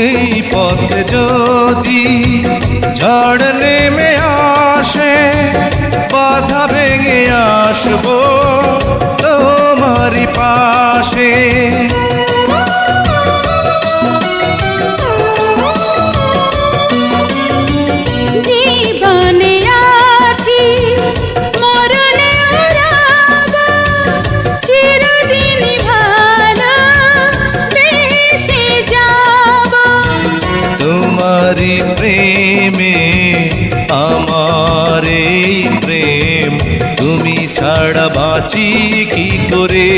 এই পথে যদি ঝড় নেমে আসে, বাধা ভেঙে আসবো তোমারই পাশে। জীবনে আছি মরণে রব, চিরদিন ভালো বেসে যাব। তোমারই প্রেমে আমার এই প্রেম, তুমি ছাড়া বাঁচি কি করে।